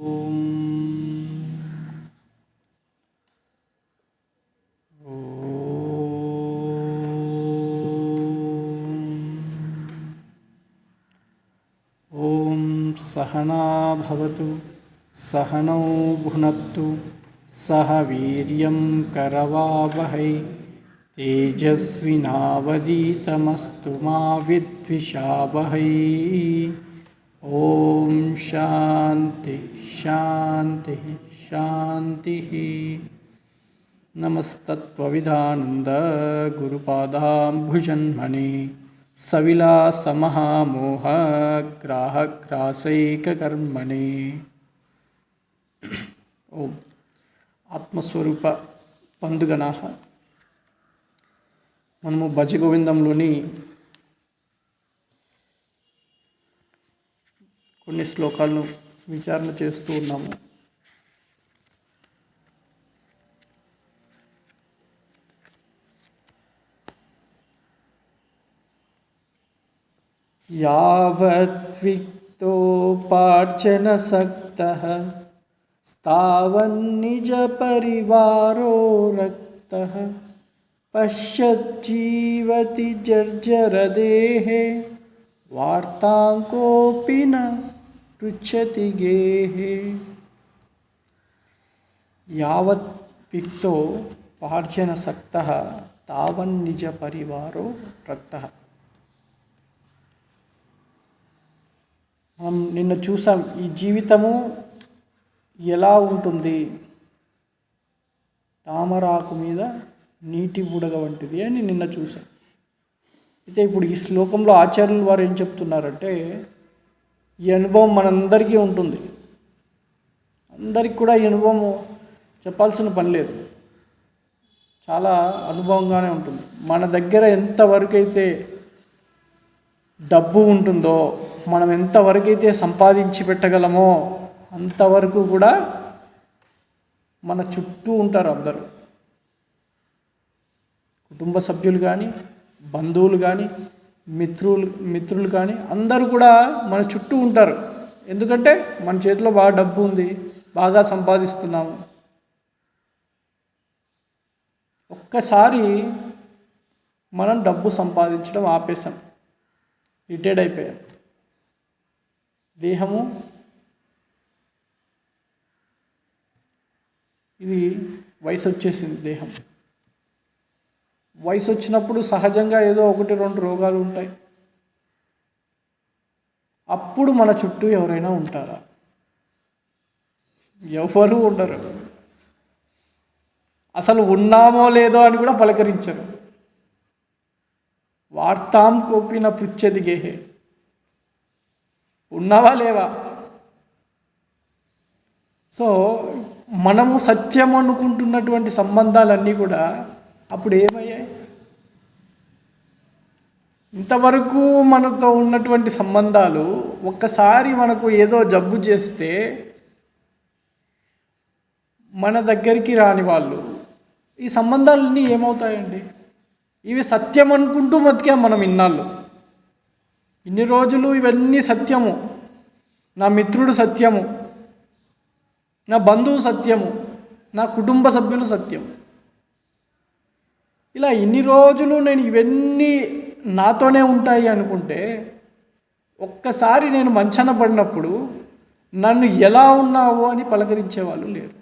ఓం ఓం సహనా భవతు సహనౌ భునత్తు సహ వీర్యం కరవావహై తేజస్వినావదీతమస్తు మా విద్విషావహై. ఓం శాంతి శాంతి శాంతి. నమస్తత్వవిధానంద గురుపాదాంబుజన్మనే సవిలాసమహామోహ గ్రాహగ్రాసైకకర్మణే. ఓం ఆత్మస్వరూప పందుగనాహ. మనము భజగోవిందంలోని కొన్ని శ్లోకాలను విచారణ చేస్తూ ఉన్నాము. యావద్విక్తోపార్జనసక్తః స్థావన్నిజపరివారో రక్తః పశ్యజ్జీవతి జర్జరదేహే వార్తాంకోऽపి న పృచ్ఛతి గేహే. యావత్ విక్తో పార్జనసక్తః తావన్నిజపరివారో రక్తః. మనం నిన్న చూసాం ఈ జీవితము ఎలా ఉంటుంది, తామరాకు మీద నీటి బుడగ వంటిది అని నిన్న చూసాం. అయితే ఇప్పుడు ఈ శ్లోకంలో ఆచార్యులు వారు ఏం చెప్తున్నారంటే, ఈ అనుభవం మనందరికీ ఉంటుంది. అందరికి కూడా ఈ అనుభవం చెప్పాల్సిన పని లేదు, చాలా అనుభవంగానే ఉంటుంది. మన దగ్గర ఎంతవరకు అయితే డబ్బు ఉంటుందో, మనం ఎంతవరకైతే సంపాదించి పెట్టగలమో అంతవరకు కూడా మన చుట్టూ ఉంటారు అందరూ. కుటుంబ సభ్యులు కానీ, బంధువులు కానీ, మిత్రులు కానీ అందరూ కూడా మన చుట్టూ ఉంటారు. ఎందుకంటే మన చేతిలో బాగా డబ్బు ఉంది, బాగా సంపాదిస్తున్నాము. ఒక్కసారి మనం డబ్బు సంపాదించడం ఆపేసాం, రిటైర్డ్ అయిపోయాం. దేహము ఇది వయసు వచ్చేసింది. దేహం వయసు వచ్చినప్పుడు సహజంగా ఏదో 1-2 రోగాలు ఉంటాయి. అప్పుడు మన చుట్టూ ఎవరైనా ఉంటారా? ఎవరు ఉండరు. అసలు ఉన్నామో లేదో అని కూడా పలకరించరు. వార్తాం కోపిన పృచ్ఛతి గేహే. ఉన్నావా లేవా? సో మనము సత్యం అనుకుంటున్నటువంటి సంబంధాలన్నీ కూడా అప్పుడు ఏమయ్యాయి? ఇంతవరకు మనతో ఉన్నటువంటి సంబంధాలు ఒక్కసారి మనకు ఏదో జబ్బు చేస్తే మన దగ్గరికి రాని వాళ్ళు, ఈ సంబంధాలన్నీ ఏమవుతాయండి? ఇవి సత్యం అనుకుంటూ బతికాం మనం ఇన్నాళ్ళు. ఇన్ని రోజులు ఇవన్నీ సత్యము, నా మిత్రుడు సత్యము, నా బంధువు సత్యము, నా కుటుంబ సభ్యులు సత్యం. ఇలా ఇన్ని రోజులు నేను ఇవన్నీ నాతోనే ఉంటాయి అనుకుంటే, ఒక్కసారి నేను మంచాన పడినప్పుడు నన్ను ఎలా ఉన్నావో అని పలకరించేవాళ్ళు లేరు.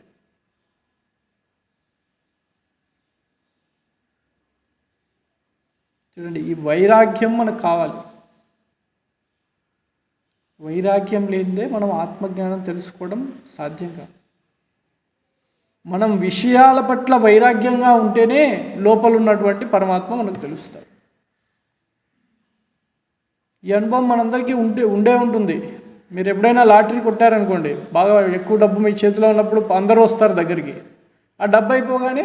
చూడండి, ఈ వైరాగ్యం మనకు కావాలి. వైరాగ్యం లేనిదే మనం ఆత్మజ్ఞానం తెలుసుకోవడం సాధ్యం కాదు. మనం విషయాల పట్ల వైరాగ్యంగా ఉంటేనే లోపల ఉన్నటువంటి పరమాత్మ మనకు తెలుస్తాడు. ఈ అనుభవం మనందరికీ ఉండే ఉంటుంది. మీరు ఎప్పుడైనా లాటరీ కొట్టారనుకోండి, బాగా ఎక్కువ డబ్బు మీ చేతిలో ఉన్నప్పుడు అందరూ వస్తారు దగ్గరికి. ఆ డబ్బు అయిపోగానే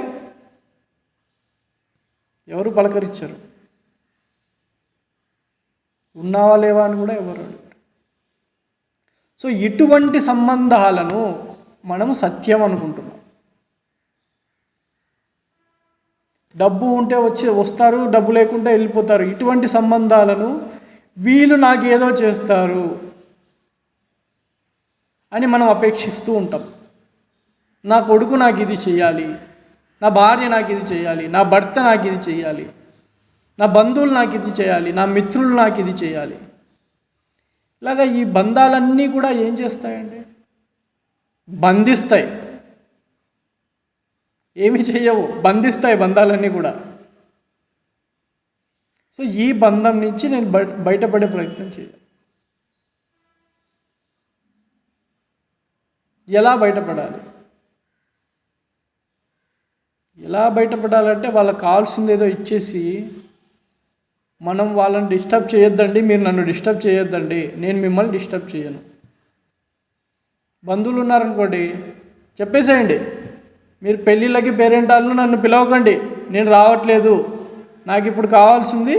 ఎవరు పలకరించరు. ఉన్నావా లేవా అని కూడా ఎవరు అడగరు. సో ఇటువంటి సంబంధాలను మనము సత్యం అనుకుంటున్నాం. డబ్బు ఉంటే వస్తారు, డబ్బు లేకుంటే వెళ్ళిపోతారు. ఇటువంటి సంబంధాలను వీళ్ళు నాకేదో చేస్తారు అని మనం అపేక్షిస్తూ ఉంటాం. నా కొడుకు నాకు ఇది చేయాలి, నా భార్య నాకు ఇది చేయాలి, నా భర్త నాకు ఇది చేయాలి, నా బంధువులు నాకు ఇది చేయాలి, నా మిత్రులు నాకు ఇది చేయాలి. ఇలాగా ఈ బంధాలన్నీ కూడా ఏం చేస్తాయండి? బంధిస్తాయి. ఏమి చేయవు, బంధిస్తాయి బంధాలన్నీ కూడా. సో ఈ బంధం నుంచి నేను బయటపడే ప్రయత్నం చేయాలి. ఎలా బయటపడాలి? ఎలా బయటపడాలంటే వాళ్ళకి కావాల్సింది ఏదో ఇచ్చేసి మనం వాళ్ళని డిస్టర్బ్ చేయొద్దండి, మీరు నన్ను డిస్టర్బ్ చేయొద్దండి, నేను మిమ్మల్ని డిస్టర్బ్ చేయను. బంధువులు ఉన్నారనుకోండి, చెప్పేసేయండి, మీరు పెళ్ళిళ్ళకి పేరెంటాలను నన్ను పిలవకండి, నేను రావట్లేదు, నాకు ఇప్పుడు కావాల్సింది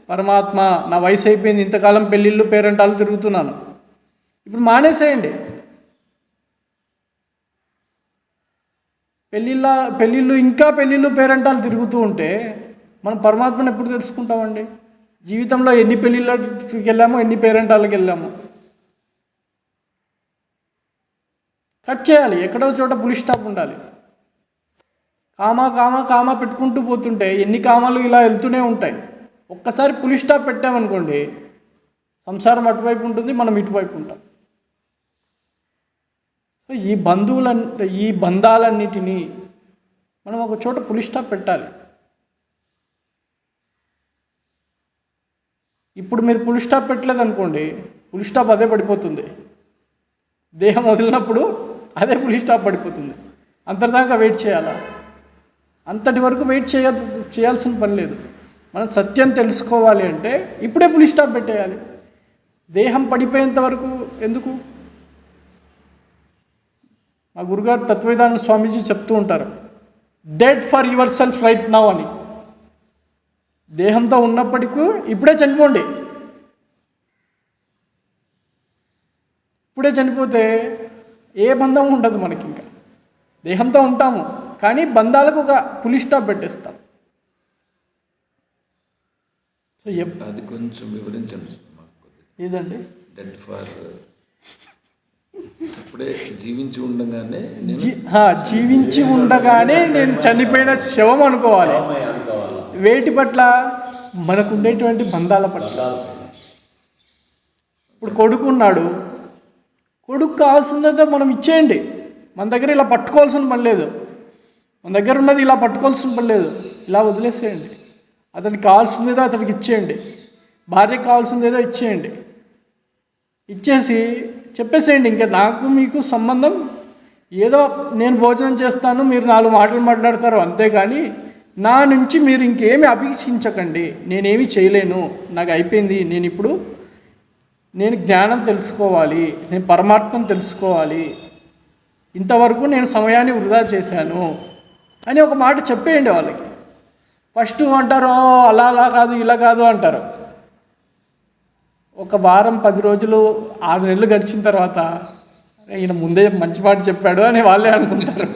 పరమాత్మ, నా వయసు అయిపోయింది, ఇంతకాలం పెళ్ళిళ్ళు పేరెంటాలు తిరుగుతున్నాను, ఇప్పుడు పెళ్ళిళ్ళు ఇంకా పెళ్ళిళ్ళు పేరెంటాలు తిరుగుతూ ఉంటే మనం పరమాత్మను ఎప్పుడు తెలుసుకుంటామండి? జీవితంలో ఎన్ని పెళ్ళిళ్ళకి వెళ్ళామో, ఎన్ని పేరెంటాలకు వెళ్ళామో. కట్ చేయాలి, ఎక్కడో చోట పులి స్టాప్ ఉండాలి. కామా పెట్టుకుంటూ పోతుంటే ఎన్ని కామాలు ఇలా వెళ్తూనే ఉంటాయి. ఒక్కసారి పులి స్టాప్ పెట్టామనుకోండి, సంసారం అటువైపు ఉంటుంది, మనం ఇటువైపు ఉంటాం. సో ఈ బంధాలన్నిటినీ మనం ఒక చోట పులి స్టాప్ పెట్టాలి. ఇప్పుడు మీరు పులి స్టాప్ పెట్టలేదనుకోండి, పులి స్టాప్ అదే పడిపోతుంది. దేహం వదిలినప్పుడు అదే పులి స్టాప్ పడిపోతుంది. అంతటిదాకా వెయిట్ చేయాలా? అంతటి వరకు వెయిట్ చేయాల్సిన పని లేదు. మనం సత్యం తెలుసుకోవాలి అంటే ఇప్పుడే పులి స్టాప్ పెట్టేయాలి. దేహం పడిపోయేంత వరకు ఎందుకు? మా గురుగారు తత్వవేదాంత స్వామీజీ చెప్తూ ఉంటారు, dead for your self right now అని. దేహంతో ఉన్నప్పటికీ ఇప్పుడే చనిపోండి. ఇప్పుడే చనిపోతే ఏ బంధం ఉండదు మనకి. ఇంకా దేహంతో ఉంటాము, కానీ బంధాలకు ఒక పులి స్టాప్ పెట్టేస్తాం. సో అది కొంచెం వివరించండి. ఇదండి డెడ్ ఫర్ ఇప్పుడే జీవించి ఉండగానే నేను చనిపోయిన శవం అనుకోవాలి. వేటి పట్ల? మనకు ఉండేటువంటి బంధాల పట్ల. ఇప్పుడు కొడుకు ఉన్నాడు, కొడుకు కావాల్సిందో మనం ఇచ్చేయండి. మన దగ్గర ఇలా పట్టుకోవాల్సిన పని లేదు, మన దగ్గర ఉన్నది ఇలా పట్టుకోవాల్సిన పని లేదు, ఇలా వదిలేసేయండి. అతనికి కావాల్సిందేదో అతనికి ఇచ్చేయండి, భార్యకు కావాల్సిందేదో ఇచ్చేయండి. ఇచ్చేసి చెప్పేసేయండి, ఇంకా నాకు మీకు సంబంధం ఏదో నేను భోజనం చేస్తాను, మీరు 4 మాటలు మాట్లాడతారు, అంతేగాని నా నుంచి మీరు ఇంకేమీ అపేక్షించకండి. నేనేమీ చేయలేను, నాకు అయిపోయింది, నేను జ్ఞానం తెలుసుకోవాలి, నేను పరమార్థం తెలుసుకోవాలి, ఇంతవరకు నేను సమయాన్ని వృధా చేశాను అని ఒక మాట చెప్పేయండి వాళ్ళకి. ఫస్ట్ అంటారు అలా కాదు ఇలా కాదు అంటారు. ఒక వారం 10 రోజులు 6 నెలలు గడిచిన తర్వాత ఈయన ముందే మంచి మాట చెప్పాడు అని వాళ్ళే అనుకుంటారు.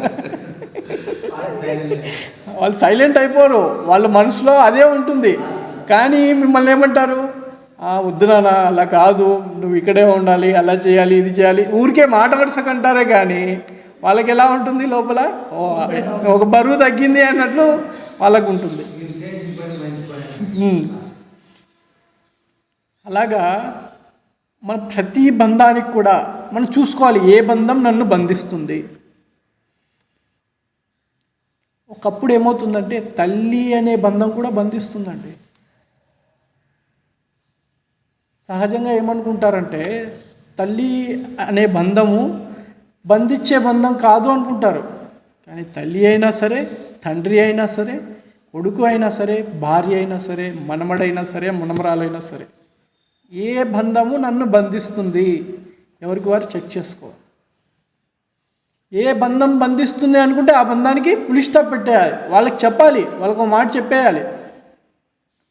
వాళ్ళు సైలెంట్ అయిపోరు, వాళ్ళ మనసులో అదే ఉంటుంది. కానీ మిమ్మల్ని ఏమంటారు? వద్దు నాన్న, అలా కాదు, నువ్వు ఇక్కడే ఉండాలి, అలా చేయాలి, ఇది చేయాలి, ఊరికే మాట వరుసకంటారే. కానీ వాళ్ళకి ఎలా ఉంటుంది లోపల? ఒక బరువు తగ్గింది అన్నట్లు వాళ్ళకు ఉంటుంది. అలాగా మన ప్రతి బంధానికి కూడా మనం చూసుకోవాలి, ఏ బంధం నన్ను బంధిస్తుంది. ఒకప్పుడు ఏమవుతుందంటే తల్లి అనే బంధం కూడా బంధిస్తుందండి. సహజంగా ఏమనుకుంటారంటే తల్లి అనే బంధము బంధించే బంధం కాదు అనుకుంటారు. కానీ తల్లి అయినా సరే, తండ్రి అయినా సరే, కొడుకు అయినా సరే, భార్య అయినా సరే, మనమడైనా సరే, మనమరాలైనా సరే, ఏ బంధము నన్ను బంధిస్తుంది, ఎవరికి వారు చెక్ చేసుకో. ఏ బంధం బంధిస్తుంది అనుకుంటే ఆ బంధానికి పులి స్టాప్ పెట్టేయాలి. వాళ్ళకి చెప్పాలి, వాళ్ళకు ఒక మాట చెప్పేయాలి,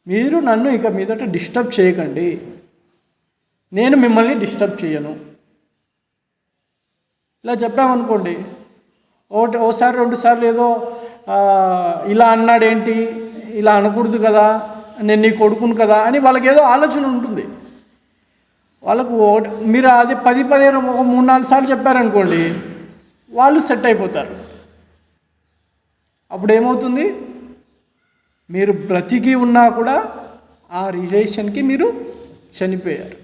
మీరు నన్ను ఇక మీదట డిస్టర్బ్ చేయకండి, నేను మిమ్మల్ని డిస్టర్బ్ చేయను. ఇలా చెప్పామనుకోండి, ఓసారి 2 సార్లు ఏదో ఇలా అన్నాడేంటి, ఇలా అనకూడదు కదా, నేను నీ కొడుకును కదా అని వాళ్ళకి ఏదో ఆలోచన ఉంటుంది. వాళ్ళకు మీరు అది 10 ఒక 3-4 సార్లు చెప్పారనుకోండి, వాళ్ళు సెట్ అయిపోతారు. అప్పుడు ఏమవుతుంది, మీరు బ్రతికి ఉన్నా కూడా ఆ రిలేషన్కి మీరు చనిపోయారు,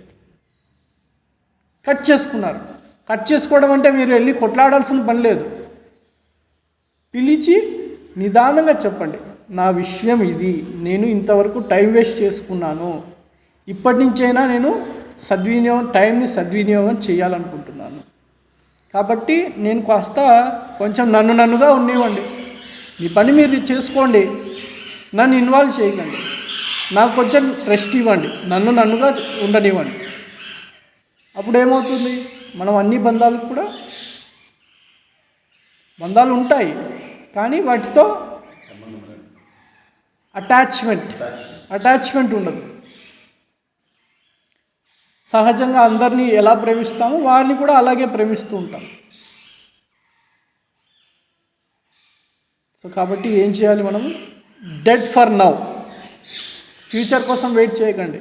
కట్ చేసుకున్నారు. కట్ చేసుకోవడం అంటే మీరు వెళ్ళి కొట్లాడాల్సిన పని లేదు. పిలిచి నిదానంగా చెప్పండి, నా విషయం ఇది, నేను ఇంతవరకు టైం వేస్ట్ చేసుకున్నాను, ఇప్పటి నుంచైనా నేను టైంని సద్వినియోగం చేయాలనుకుంటున్నాను. కాబట్టి నేను కొంచెం నన్నుగా ఉండేవండి, మీ పని మీరు చేసుకోండి, నన్ను ఇన్వాల్వ్ చేయకండి, నాకు కొంచెం రెస్ట్ ఇవ్వండి, నన్నుగా ఉండనివ్వండి. అప్పుడు ఏమవుతుంది, మనం అన్ని బంధాలు ఉంటాయి, కానీ వాటితో అటాచ్మెంట్ ఉండదు. సహజంగా అందరినీ ఎలా ప్రేమిస్తామో వారిని కూడా అలాగే ప్రేమిస్తూ ఉంటాం. సో కాబట్టి ఏం చేయాలి, మనం డెడ్ ఫర్ నౌ, ఫ్యూచర్ కోసం వెయిట్ చేయకండి.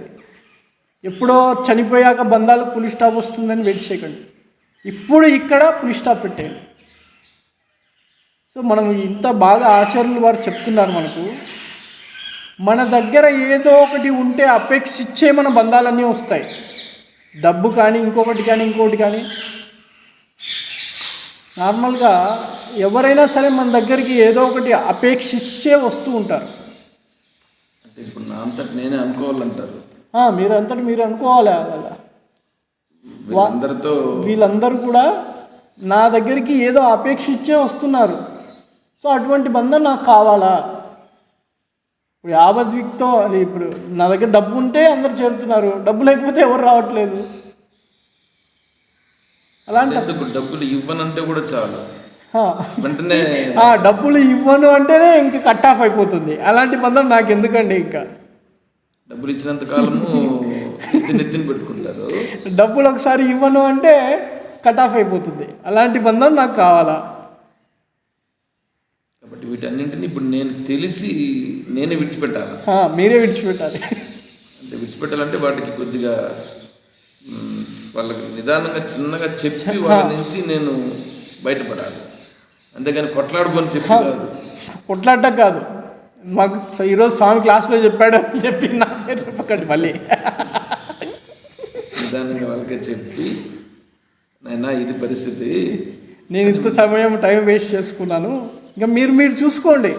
ఎప్పుడో చనిపోయాక బంధాలకు పులి స్టాప్ వస్తుందని వెయిట్ చేయకండి, ఇప్పుడు ఇక్కడ పులి స్టాప్ పెట్టేయండి. సో మనం ఇంత బాగా ఆచార్యులు వారు చెప్తున్నారు మనకు, మన దగ్గర ఏదో ఒకటి ఉంటే అపేక్షించే మన బంధాలన్నీ వస్తాయి. డబ్బు కానీ ఇంకొకటి కానీ నార్మల్గా ఎవరైనా సరే మన దగ్గరికి ఏదో ఒకటి అపేక్షించే వస్తూ ఉంటారు. అంటే ఇప్పుడు నా అంతటి నేనే అనుకోవాలంటారు. మీరు అనుకోవాలి. అలా వీళ్ళందరూ కూడా నా దగ్గరికి ఏదో అపేక్షించే వస్తున్నారు. సో అటువంటి బంధం నాకు కావాలా. ఇప్పుడు యావద్విక్తో అది, ఇప్పుడు నా దగ్గర డబ్బు ఉంటే అందరు చేరుతున్నారు, డబ్బు లేకపోతే ఎవరు రావట్లేదు. అలాంటి డబ్బులు ఇవ్వనంటే కూడా చాలు, వెంటనే డబ్బులు ఇవ్వను అంటేనే ఇంకా కట్ ఆఫ్ అయిపోతుంది. అలాంటి బంధం నాకు ఎందుకండి, ఇంకా డబ్బులు ఇచ్చినంత కాలము నెత్తిని పెట్టుకుంటారు, డబ్బులు ఒకసారి ఇవ్వను అంటే కట్ ఆఫ్ అయిపోతుంది. అలాంటి బంధం నాకు కావాలా. కాబట్టి వీటన్నింటినీ ఇప్పుడు నేను తెలిసి నేనే విడిచిపెట్టాలి. మీరే విడిచిపెట్టాలి. అంటే విడిచిపెట్టాలంటే వాటికి కొద్దిగా వాళ్ళకి నిదానంగా చిన్నగా చెప్పి వాళ్ళ నుంచి నేను బయటపడాలి. అంతేగాని కొట్లాడుకొని చెప్పి కాదు, కొట్లాడటం కాదు. మాకు ఈరోజు స్వామి క్లాస్లో చెప్పాడు అని చెప్పి నా పేరు చెప్పకండి మళ్ళీ. నిదానంగా వాళ్ళకే చెప్పి, నైనా ఇది పరిస్థితి, నేను ఇంత సమయం టైం వేస్ట్ చేసుకున్నాను, ఇంకా మీరు చూసుకోండి,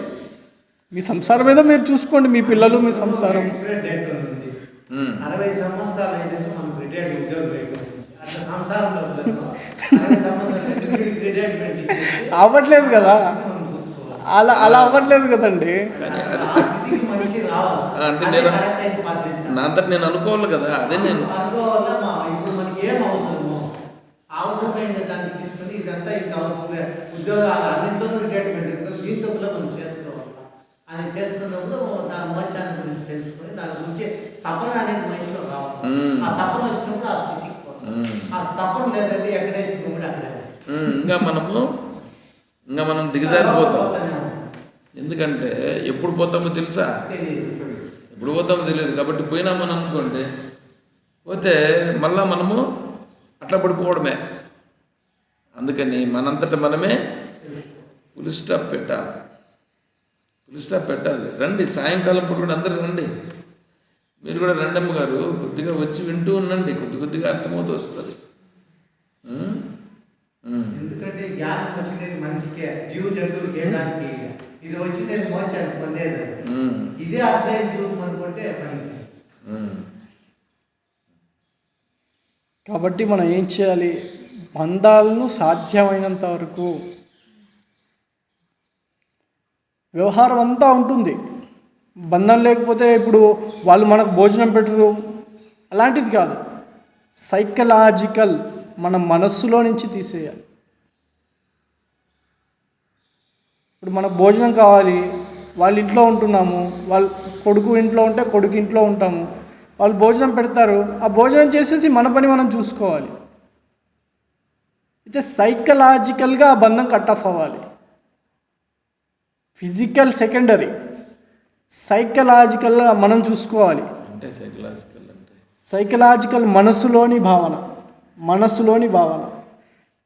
మీ సంసారం ఏదో మీరు చూసుకోండి, మీ పిల్లలు, మీ సంసారం. 60 సంవత్సరాలు అయితే మనం రిటైర్డ్ ఉద్యోగం అవ్వట్లేదు కదా, అలా అవ్వట్లేదు కదండి. అంటే నా అంతా నేను అనుకోవాలి కదా, అదే నేను ఇప్పుడు మనకి ఏం అవసరమైన దాన్ని తీసుకుని ఇదంతా ఇంత అవసరం లేదు, ఉద్యోగాలు అన్నింటిలోనూ రిటైర్మెంట్, దీంతో కూడా మనం చేసుకోవాలి. అది చేసుకున్నప్పుడు దాని మోచాన్ని గురించి తెలుసుకొని దాని గురించి తపన అనేది మనిషిలో రావాలి. ఆ తపన వచ్చినప్పుడు ఆ స్థితికి పోతాం. ఆ తపన లేదంటే ఎక్కడేసి కూడా అక్కడే ఇంకా మనం దిగజారిపోతాం. ఎందుకంటే ఎప్పుడు పోతామో తెలుసా, ఎప్పుడు పోతామో తెలియదు. కాబట్టి పోయినామని అనుకోండి, పోతే మళ్ళా మనము అట్లా పడిపోవడమే. అందుకని మనంతట మనమే ఫుల్ స్టాప్ పెట్టాలి. రండి, సాయంకాలం పూట కూడా అందరూ రండి. మీరు కూడా రండమ్మ గారు, కొద్దిగా వచ్చి వింటూ ఉండండి, కొద్దిగా అర్థమవుతూ వస్తుంది. ఎందుకంటే జ్ఞానం వచ్చినది మనిషికి, జీవ జంతువులకి దానికి, ఇది వచ్చినది మోచాన్ని పొందేది. ఇదే అసలైన జీవితం అనుకుంటే పని. కాబట్టి మనం ఏం చేయాలి, బంధాలను సాధ్యమైనంత వరకు, వ్యవహారం అంతా ఉంటుంది, బంధం లేకపోతే ఇప్పుడు వాళ్ళు మనకు భోజనం పెట్టరు, అలాంటిది కాదు. సైకలాజికల్, మన మనస్సులో నుంచి తీసేయాలి. ఇప్పుడు మనకు భోజనం కావాలి, వాళ్ళ ఇంట్లో ఉంటున్నాము, వాళ్ళ కొడుకు ఇంట్లో ఉంటే కొడుకు ఇంట్లో ఉంటాము, వాళ్ళు భోజనం పెడతారు, ఆ భోజనం చేసేసి మన పని మనం చూసుకోవాలి. అయితే సైకలాజికల్గా ఆ బంధం కట్ ఆఫ్ అవ్వాలి. ఫిజికల్ సెకండరీ, సైకలాజికల్గా మనం చూసుకోవాలి. అంటే సైకలాజికల్ మనసులోని భావన.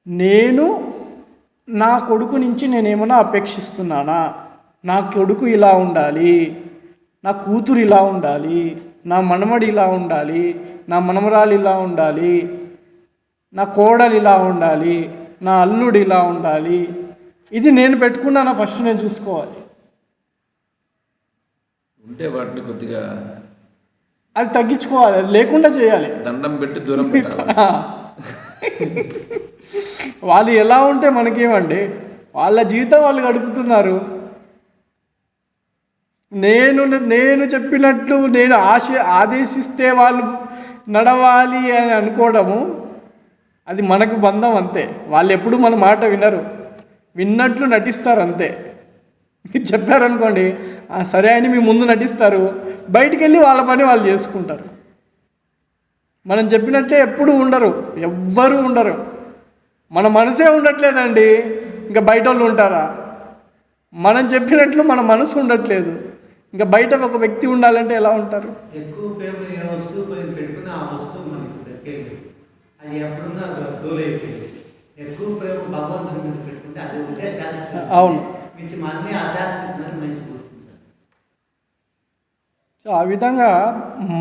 నేను నా కొడుకు నుంచి నేనేమైనా అపేక్షిస్తున్నానా? నా కొడుకు ఇలా ఉండాలి, నా కూతురు ఇలా ఉండాలి, నా మనమడి ఇలా ఉండాలి, నా మనమరాలు ఇలా ఉండాలి, నా కోడలు ఇలా ఉండాలి, నా అల్లుడు ఇలా ఉండాలి. ఇది నేను పెట్టుకున్నానా? ఫస్ట్ నేను చూసుకోవాలి. ఉంటే వాటిని కొద్దిగా అది తగ్గించుకోవాలి, అది లేకుండా చేయాలి. దండం పెట్టి దూరం పెట్టాలి. వాళ్ళు ఎలా ఉంటే మనకేమండి? వాళ్ళ జీవితం వాళ్ళు గడుపుతున్నారు. నేను చెప్పినట్లు నేను ఆదేశిస్తే వాళ్ళు నడవాలి అని అనుకోవడము అది మనకు బంధం అంతే. వాళ్ళు ఎప్పుడు మన మాట వినరు, విన్నట్లు నటిస్తారు అంతే. మీరు చెప్పారనుకోండి, సరే అని మీ ముందు నటిస్తారు, బయటికి వెళ్ళి వాళ్ళ పని వాళ్ళు చేసుకుంటారు. మనం చెప్పినట్లే ఎప్పుడు ఉండరు, ఎవ్వరూ ఉండరు. మన మనసే ఉండట్లేదండి, ఇంకా బయట వాళ్ళు ఉంటారా? మనం చెప్పినట్లు మన మనసు ఉండట్లేదు, ఇంకా బయట ఒక వ్యక్తి ఉండాలంటే ఎలా ఉంటారు? ఎక్కువ ప్రేమ ఏ వస్తువు పైన పెట్టుకుని ఆ వస్తువు మనకి దక్కేది, అది ఎప్పుడున్నా దూలైపోయింది. ఎక్కువ ప్రేమ భగవంతుని మీద పెట్టుకుంటే అది ఉంటే శాశ్వతం. అవును. మించి అన్నీ అశాశ్వతమని మంచి గుర్తుంది. సో ఆ విధంగా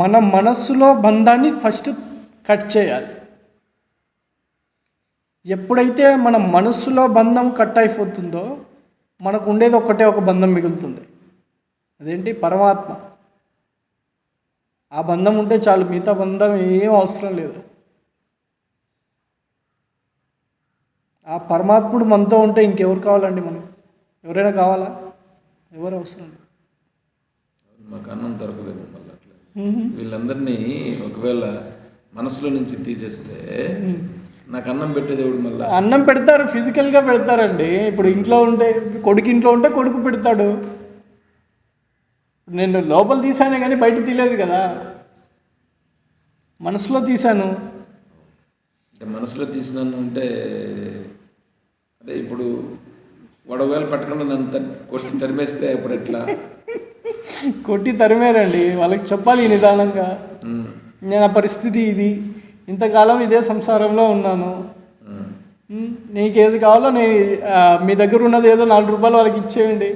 మన మనస్సులో బంధాన్ని ఫస్ట్ కట్ చేయాలి. ఎప్పుడైతే మన మనస్సులో బంధం కట్ అయిపోతుందో మనకు ఉండేది ఒక బంధం మిగులుతుంది. అదేంటి? పరమాత్మ. ఆ బంధం ఉంటే చాలు, మిగతా బంధం ఏం అవసరం లేదు. ఆ పరమాత్ముడు మనతో ఉంటే ఇంకెవరు కావాలండి? మనకు ఎవరైనా కావాలా? ఎవరు అవసరం లేదు. మాకు అన్నం దొరకలేదు మళ్ళీ అట్లా. వీళ్ళందరినీ ఒకవేళ మనసులో నుంచి తీసేస్తే నాకు అన్నం పెట్టే దేవుడు మళ్ళీ అన్నం పెడతారు, ఫిజికల్గా పెడతారండి. ఇప్పుడు ఇంట్లో ఉంటే ఇంట్లో ఉంటే కొడుకు పెడతాడు. నేను లోపల తీసానే కానీ బయట తీయలేదు కదా, మనసులో తీశాను. అంటే మనసులో తీసినాను అంటే అదే ఇప్పుడు వడవేలు పట్టకుండా నన్ను కొట్టి తరిమేస్తే ఇప్పుడు ఎట్లా? కొట్టి తరిమేరండి, వాళ్ళకి చెప్పాలి నిదానంగా. నేను ఆ పరిస్థితి ఇది, ఇంతకాలం ఇదే సంసారంలో ఉన్నాను, నీకేది కావాలో నేను మీ దగ్గర ఉన్నది ఏదో 4 రూపాయలు వాళ్ళకి ఇచ్చేయండి,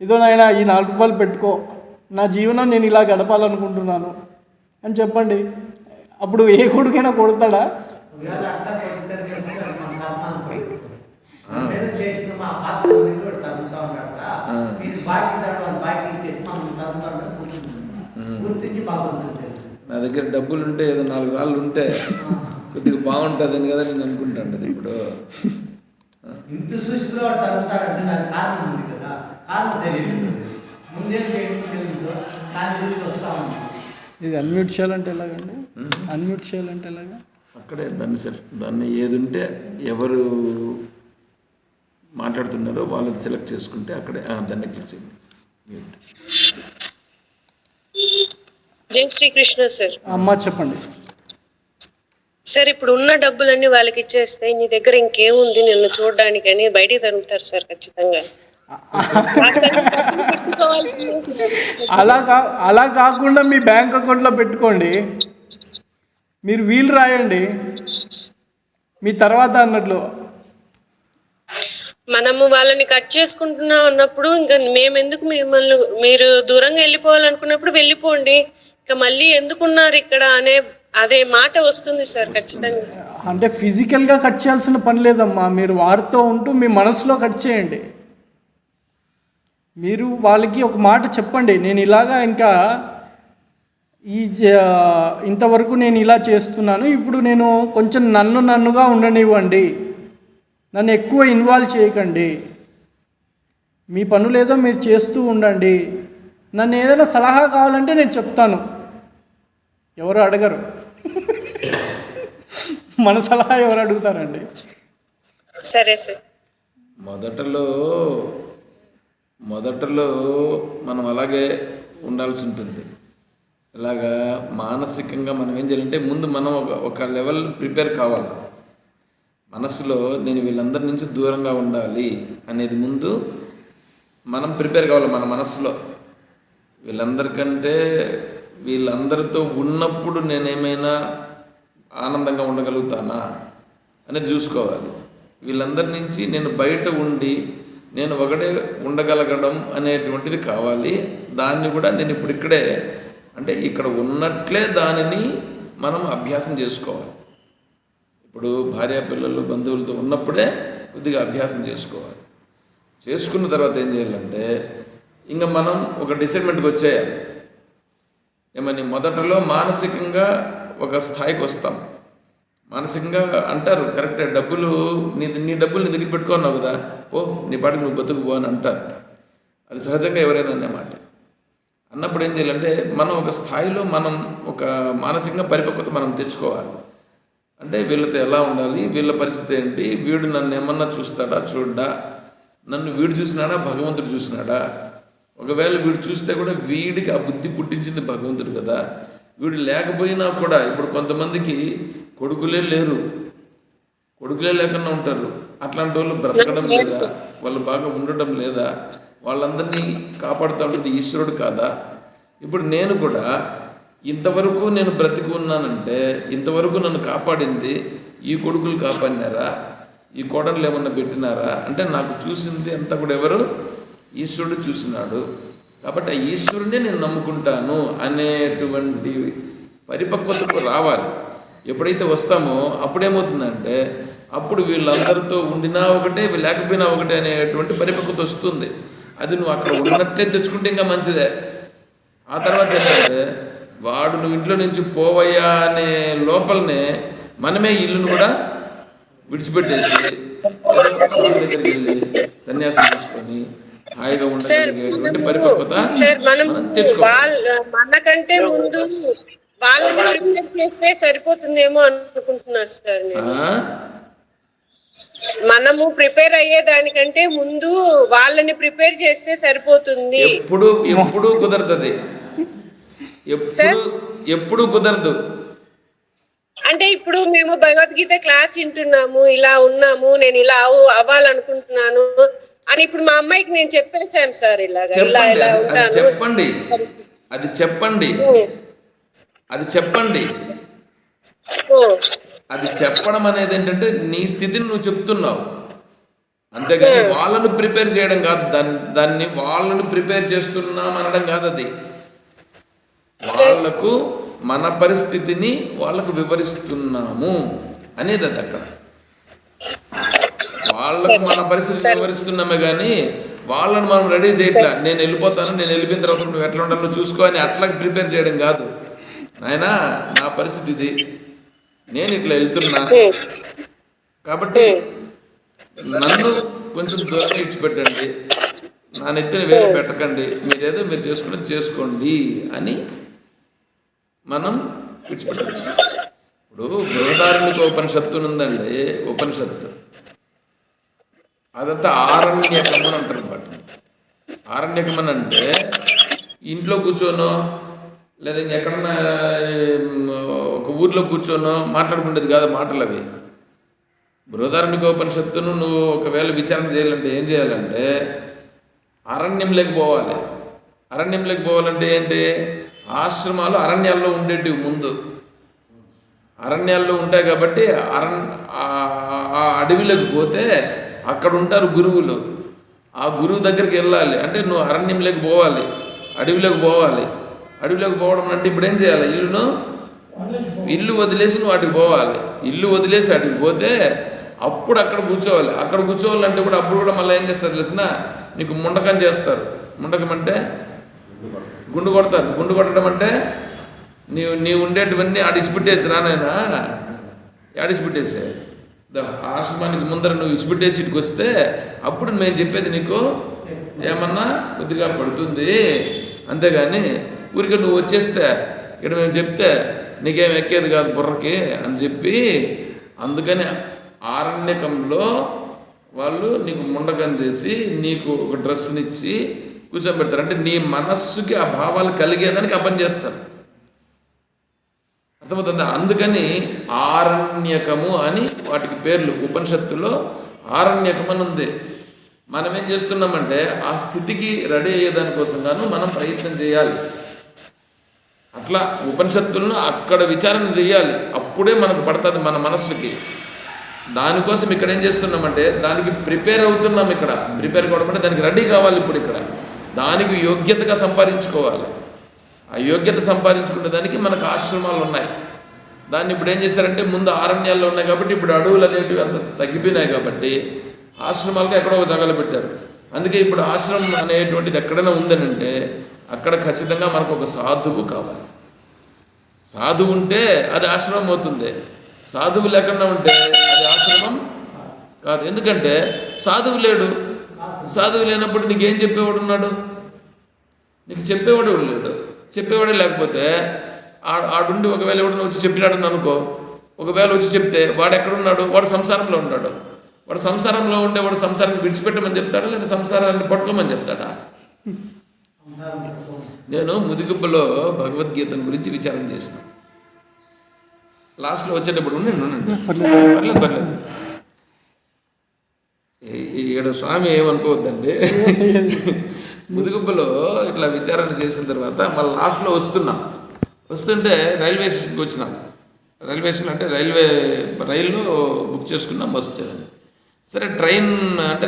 ఏదో నాయన ఈ 4 రూపాయలు పెట్టుకో, నా జీవనం నేను ఇలా గడపాలనుకుంటున్నాను అని చెప్పండి. అప్పుడు ఏ కొడుకైనా కొడతాడా? ఒకవేళ అట్లా కొడితే మన కర్మాన్ని పట్టుకుంటాం. ఏదో చేసిన మా పాత్ర మీద కూడా తగ్గుతూ ఉన్నట్ట మీరు బాకీ తడవాలి, బాకీ చేసి మనం తగ్గుతాం గుర్తించి బాగుంటుంది. నా దగ్గర డబ్బులు ఉంటే ఏదో 4 రాళ్ళు ఉంటే కొద్దిగా బాగుంటుందని కదా నేను అనుకుంటాను. ఇప్పుడు ఇంత సృష్టిలో తగ్గుతాడంటే దానికి కారణం ఉంది కదా, కారణం శరీరం ముందేం తెలియదు, దాని గురించి వస్తూ ఉంది. ఇది అన్మ్యూట్ చేయాలంటే ఎలాగండి? అన్మ్యూట్ చేయాలంటే ఎలాగా? అక్కడే దాన్ని ఏది ఉంటే ఎవరు మాట్లాడుతున్నారో వాళ్ళని సెలెక్ట్ చేసుకుంటే అక్కడే దాన్ని క్లిక్ చేయండి. జై శ్రీకృష్ణ సార్. అమ్మ చెప్పండి సార్. ఇప్పుడు ఉన్న డబ్బులన్నీ వాళ్ళకి ఇచ్చేస్తే నీ దగ్గర ఇంకేముంది నిన్ను చూడడానికి అని బయటికి తరుగుతారు సార్ ఖచ్చితంగా. అలా కాకుండా మీ బ్యాంక్ అకౌంట్లో పెట్టుకోండి, మీరు వీలు రాయండి మీ తర్వాత అన్నట్లు. మనము వాళ్ళని కట్ చేసుకుంటున్నాం అన్నప్పుడు ఇంకా మేమెందుకు మిమ్మల్ని, మీరు దూరంగా వెళ్ళిపోవాలనుకున్నప్పుడు వెళ్ళిపోండి, ఇంకా మళ్ళీ ఎందుకున్నారు ఇక్కడ అదే మాట వస్తుంది సార్ ఖచ్చితంగా. అంటే ఫిజికల్గా కట్ చేయాల్సిన పని లేదమ్మా, మీరు వారితో ఉంటూ మీ మనసులో కట్ చేయండి. మీరు వాళ్ళకి ఒక మాట చెప్పండి, నేను ఇలాగా ఇంకా ఇంతవరకు నేను ఇలా చేస్తున్నాను, ఇప్పుడు నేను కొంచెం నన్నుగా ఉండనివ్వండి, నన్ను ఎక్కువ ఇన్వాల్వ్ చేయకండి, మీ పనులేదో మీరు చేస్తూ ఉండండి, నన్ను ఏదైనా సలహా కావాలంటే నేను చెప్తాను, ఎవరు అడగరు. మన సలహా ఎవరు అడుగుతారండి? సరే సార్. మొదటలో మనం అలాగే ఉండాల్సి ఉంటుంది. ఇలాగా మానసికంగా మనం ఏం చేయాలంటే ముందు మనం ఒక లెవెల్ ప్రిపేర్ కావాలి. మనసులో నేను వీళ్ళందరి నుంచి దూరంగా ఉండాలి అనేది ముందు మనం ప్రిపేర్ కావాలి. మన మనసులో వీళ్ళందరికంటే వీళ్ళందరితో ఉన్నప్పుడు నేనేమైనా ఆనందంగా ఉండగలుగుతానా అనేది చూసుకోవాలి. వీళ్ళందరి నుంచి నేను బయట ఉండి నేను ఒకటే ఉండగలగడం అనేటువంటిది కావాలి. దాన్ని కూడా నేను ఇప్పుడు ఇక్కడే అంటే ఇక్కడ ఉన్నట్లే దానిని మనం అభ్యాసం చేసుకోవాలి. ఇప్పుడు భార్య పిల్లలు బంధువులతో ఉన్నప్పుడే కొద్దిగా అభ్యాసం చేసుకోవాలి. చేసుకున్న తర్వాత ఏం చేయాలంటే ఇంకా మనం ఒక డిసైడ్మెంట్కి వచ్చేయాలి. ఏమని మొదటలో మానసికంగా ఒక స్థాయికి వస్తాం. మానసికంగా అంటారు కరెక్టే, డబ్బులు నీ డబ్బులు నీ దగ్గర పెట్టుకున్నావు కదా, ఓ నీ పాటికి నువ్వు బతుకుపో అని అంటారు. అది సహజంగా ఎవరైనా అన్నమాట. అన్నప్పుడు ఏం చేయాలంటే మనం ఒక స్థాయిలో మనం ఒక మానసికంగా పరిపక్వత మనం తెచ్చుకోవాలి. అంటే వీళ్ళతో ఎలా ఉండాలి, వీళ్ళ పరిస్థితి ఏంటి, వీడు నన్ను ఏమన్నా చూస్తాడా చూడ్డా, నన్ను వీడు చూసినాడా భగవంతుడు చూసినాడా, ఒకవేళ వీడు చూస్తే కూడా వీడికి ఆ బుద్ధి పుట్టించింది భగవంతుడు కదా, వీడు లేకపోయినా కూడా ఇప్పుడు కొంతమందికి కొడుకులే లేరు, కొడుకులే లేకుండా ఉంటారు. అట్లాంటి వాళ్ళు బ్రతకడం లేదా, వాళ్ళు బాగా ఉండటం లేదా, వాళ్ళందరినీ కాపాడుతూ ఉంటుంది ఈశ్వరుడు కాదా? ఇప్పుడు నేను కూడా ఇంతవరకు నేను బ్రతికి ఉన్నానంటే ఇంతవరకు నన్ను కాపాడింది ఈ కొడుకులు కాపాడినారా, ఈ కోడళ్ళు ఏమన్నా పెట్టినారా అంటే నాకు చూసింది అంతా కూడా ఎవరు? ఈశ్వరుడు చూసినాడు. కాబట్టి ఆ ఈశ్వరుడే నేను నమ్ముకుంటాను అనేటువంటి పరిపక్వతకు రావాలి. ఎప్పుడైతే వస్తామో అప్పుడేమవుతుందంటే అప్పుడు వీళ్ళందరితో ఉండినా ఒకటే లేకపోయినా ఒకటే అనేటువంటి పరిపక్వత వస్తుంది. అది నువ్వు అక్కడ ఉన్నట్లే తెచ్చుకుంటే ఇంకా మంచిదే. ఆ తర్వాత ఏంటంటే వాడు నువ్వు ఇంట్లో నుంచి పోవయ్యా అనే లోపలనే మనమే ఇల్లును కూడా విడిచిపెట్టేసి స్వామి దగ్గరికి వెళ్ళి సన్యాసం తీసుకొని హాయిగా ఉండగలిగేటువంటి పరిపక్వత మనం తెచ్చుకోవాలి. మనకంటే ముందు వాళ్ళని ప్రిపేర్ చేస్తే సరిపోతుందేమో అనుకుంటున్నారు సార్. మనము ప్రిపేర్ అయ్యే దానికంటే ముందు వాళ్ళని ప్రిపేర్ చేస్తే సరిపోతుంది. ఎప్పుడు కుదరదు, ఎప్పుడు కుదరదు. అంటే ఇప్పుడు మేము భగవద్గీత క్లాస్ వింటున్నాము, ఇలా ఉన్నాము, నేను ఇలా అవ్వాలనుకుంటున్నాను అని ఇప్పుడు మా అమ్మాయికి నేను చెప్పేశాను సార్, ఇలాగా ఇలా ఉంటాను. చెప్పండి, అది చెప్పండి, అది చెప్పండి. అది చెప్పడం అనేది ఏంటంటే నీ స్థితిని నువ్వు చెప్తున్నావు, అంతేగాని వాళ్ళను ప్రిపేర్ చేయడం కాదు. దాన్ని వాళ్ళను ప్రిపేర్ చేస్తున్నాం అనడం కాదు. అది వాళ్లకు మన పరిస్థితిని వాళ్ళకు వివరిస్తున్నాము అనేది. అది అక్కడ వాళ్ళకు మన పరిస్థితిని వివరిస్తున్నామే కానీ వాళ్ళని మనం రెడీ చేయట్లా. నేను వెళ్ళిపోతాను, నేను వెళ్ళిపోయిన తర్వాత నువ్వు ఎట్లా ఉండాలో చూసుకో అని అట్లా ప్రిపేర్ చేయడం కాదు. నాయనా నా పరిస్థితి ఇది, నేను ఇట్లా వెళ్తున్నా కాబట్టి నన్ను కొంచెం దూరంగా ఇచ్చిపెట్టండి, నా నెత్తిని వేరే పెట్టకండి, మీరేదో మీరు చేసుకుని చేసుకోండి అని మనం విడిచిపెట్టాలి. ఇప్పుడు బృహదారణ్యక ఉపనిషత్తు ఉందండి, ఉపనిషత్తు అదంతా ఆరణ్యకం అని అంటారు అనమాట. ఆరణ్యకం అని అంటే ఇంట్లో కూర్చోనో లేదా ఇంకెక్కడన్నా ఒక ఊర్లో కూర్చోనో మాట్లాడుకునేది కాదు మాటలు అవి. బృహదారణ్యకోపనిషత్తును నువ్వు ఒకవేళ విచారణ చేయాలంటే ఏం చేయాలంటే అరణ్యంలోకి పోవాలి. అరణ్యంలోకి పోవాలంటే ఏంటి? ఆశ్రమాలు అరణ్యాల్లో ఉండేటివి ముందు. అరణ్యాల్లో ఉంటాయి కాబట్టి ఆ అడవిలోకి పోతే అక్కడ ఉంటారు గురువులు. ఆ గురువు దగ్గరికి వెళ్ళాలి అంటే నువ్వు అరణ్యంలోకి పోవాలి, అడవిలోకి పోవాలి. అడవిలోకి పోవడం అంటే ఇప్పుడు ఏం చేయాలి? ఇల్లు వదిలేసి నువ్వు అటుకు పోవాలి. ఇల్లు వదిలేసి అటుకు పోతే అప్పుడు అక్కడ కూర్చోవాలి. అక్కడ కూర్చోవాలంటే కూడా అప్పుడు కూడా మళ్ళీ ఏం చేస్తారు తెలిసిన? నీకు ముండకం చేస్తారు. ముండకం అంటే గుండు కొడతారు. గుండు కొట్టడం అంటే నీవు ఉండేటివన్నీ ఆడిసిపెట్టేసి రానైనా ఆడిసిపెట్టేసే ఆశ్రమానికి ముందర నువ్వు ఇసిపెట్టేసి ఇటుకు వస్తే అప్పుడు మేము చెప్పేది నీకు ఏమన్నా కొద్దిగా పడుతుంది. అంతేగాని ఊరికే నువ్వు వచ్చేస్తే ఇక్కడ మేము చెప్తే నీకేం ఎక్కేది కాదు బుర్రకి అని చెప్పి, అందుకని ఆరణ్యకంలో వాళ్ళు నీకు ముండకం చేసి నీకు ఒక డ్రెస్నిచ్చి కూర్చోబెడతారు. అంటే నీ మనస్సుకి ఆ భావాలు కలిగేదానికి ఆ పని చేస్తారు. అర్థమవుతుంది? అందుకని ఆరణ్యకము అని వాటికి పేర్లు. ఉపనిషత్తులో ఆరణ్యకం అని ఉంది. మనం ఏం చేస్తున్నామంటే ఆ స్థితికి రెడీ అయ్యేదానికోసం గాను మనం ప్రయత్నం చేయాలి. అట్లా ఉపనిషత్తులను అక్కడ విచారణ చేయాలి, అప్పుడే మనకు పడుతుంది మన మనస్సుకి. దానికోసం ఇక్కడ ఏం చేస్తున్నామంటే దానికి ప్రిపేర్ అవుతున్నాం. ఇక్కడ ప్రిపేర్ కావడం అంటే దానికి రెడీ కావాలి. ఇప్పుడు ఇక్కడ దానికి యోగ్యతగా సంపాదించుకోవాలి. ఆ యోగ్యత సంపాదించుకునే దానికి మనకు ఆశ్రమాలు ఉన్నాయి. దాన్ని ఇప్పుడు ఏం చేశారంటే ముందు అరణ్యాల్లో ఉన్నాయి కాబట్టి ఇప్పుడు అడవులు అనేటివి అంత తగ్గిపోయినాయి కాబట్టి ఆశ్రమాలకు ఎక్కడో ఒక జగలు పెట్టారు. అందుకే ఇప్పుడు ఆశ్రమం అనేటువంటిది ఎక్కడైనా ఉందనంటే అక్కడ ఖచ్చితంగా మనకు ఒక సాధువు కావాలి. సాధువు ఉంటే అది ఆశ్రమం అవుతుంది, సాధువు లేకుండా ఉంటే అది ఆశ్రమం కాదు. ఎందుకంటే సాధువు లేడు. సాధువు లేనప్పుడు నీకేం చెప్పేవాడు ఉన్నాడు? నీకు చెప్పేవాడు లేడు. చెప్పేవాడే లేకపోతే ఆడుండి ఒకవేళ ఎవడన్నా వచ్చి చెప్పినాడని అనుకో, ఒకవేళ వచ్చి చెప్తే వాడు ఎక్కడున్నాడు? వాడు సంసారంలో ఉన్నాడు. వాడు సంసారంలో ఉండే వాడు సంసారాన్ని విడిచిపెట్టమని చెప్తాడా లేదా సంసారాన్ని పట్టుకోమని చెప్తాడా? నేను ముదిగుబ్బలో భగవద్గీతను గురించి విచారం చేసిన. లాస్ట్లో వచ్చేటప్పుడు ఉండండి పర్లేదు. ఈడ స్వామి ఏమనుకోవద్దండి. ముదిగుబ్బలో ఇట్లా విచారణ చేసిన తర్వాత మళ్ళీ లాస్ట్లో వస్తుంటే రైల్వే స్టేషన్కి వచ్చినాం. రైల్వే స్టేషన్ అంటే రైల్లో బుక్ చేసుకున్నాం, బస్సు చేయాలి. సరే ట్రైన్ అంటే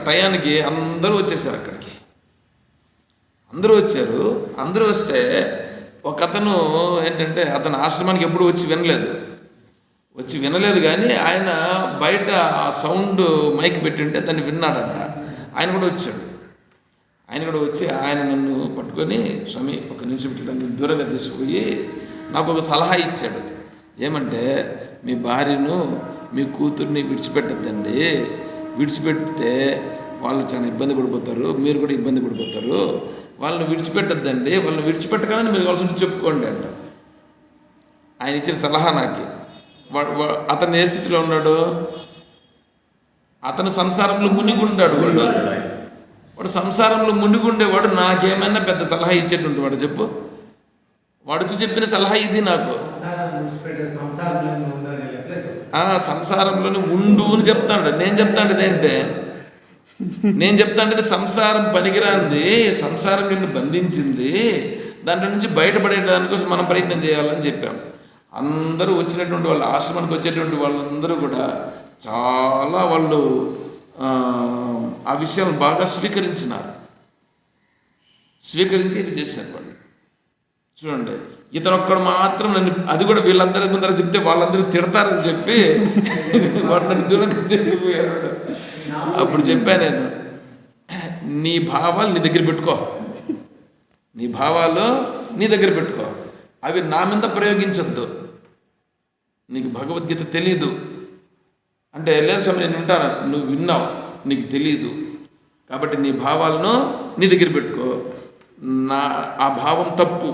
టయానికి అందరూ వచ్చేసారు. అక్కడికి అందరూ వచ్చారు. అందరూ వస్తే ఒక అతను ఏంటంటే అతను ఆశ్రమానికి ఎప్పుడు వచ్చి వినలేదు కానీ ఆయన బయట ఆ సౌండ్ మైక్ పెట్టింటే దాన్ని విన్నాడంట. ఆయన కూడా వచ్చి ఆయన నన్ను పట్టుకొని, స్వామి ఒక నిమిషం ఇట్లా దూరంగా తీసుకుపోయి నాకు ఒక సలహా ఇచ్చాడు. ఏమంటే మీ భార్యను మీ కూతుర్ని విడిచిపెట్టద్దండి, విడిచిపెడితే వాళ్ళు చాలా ఇబ్బంది పడిపోతారు, మీరు కూడా ఇబ్బంది పడిపోతారు, వాళ్ళని విడిచిపెట్టద్దండి, వాళ్ళని విడిచిపెట్టగానే మీరు కావాల్సి చెప్పుకోండి అంట. ఆయన ఇచ్చిన సలహా నాకు. అతను ఏ స్థితిలో ఉన్నాడు? అతను సంసారంలో మునిగుండాడు. వాడు సంసారంలో మునిగుండేవాడు నాకేమైనా పెద్ద సలహా ఇచ్చేటువంటి వాడు చెప్పు. వాడు చెప్పిన సలహా ఇది నాకు. సంసారంలోనే ఉండు అని చెప్తాడు. నేను చెప్తాంటే సంసారం పనికిరాంది, సంసారం నిన్ను బంధించింది, దాంట్లో నుంచి బయటపడే దానికోసం మనం ప్రయత్నం చేయాలని చెప్పాం. అందరూ వచ్చినటువంటి వాళ్ళు, ఆశ్రమానికి వచ్చేటువంటి వాళ్ళందరూ కూడా చాలా వాళ్ళు ఆ విషయాలను బాగా స్వీకరించి ఇది చేశారు వాళ్ళు. చూడండి, ఇతను ఒక్కడు మాత్రం నన్ను, అది కూడా వీళ్ళందరి ముందర చెప్తే వాళ్ళందరూ తిడతారని చెప్పి వాడు నన్ను దూరంగా తిరిగిపోయాడు. అప్పుడు చెప్పాను నేను, నీ భావాలు నీ దగ్గర పెట్టుకో, అవి నా మీద ప్రయోగించొద్దు. నీకు భగవద్గీత తెలీదు అంటే, లేదు స్వామి నేను వింటాను, నువ్వు విన్నావు, నీకు తెలీదు కాబట్టి నీ భావాలను నీ దగ్గర పెట్టుకో. ఆ భావము తప్పు,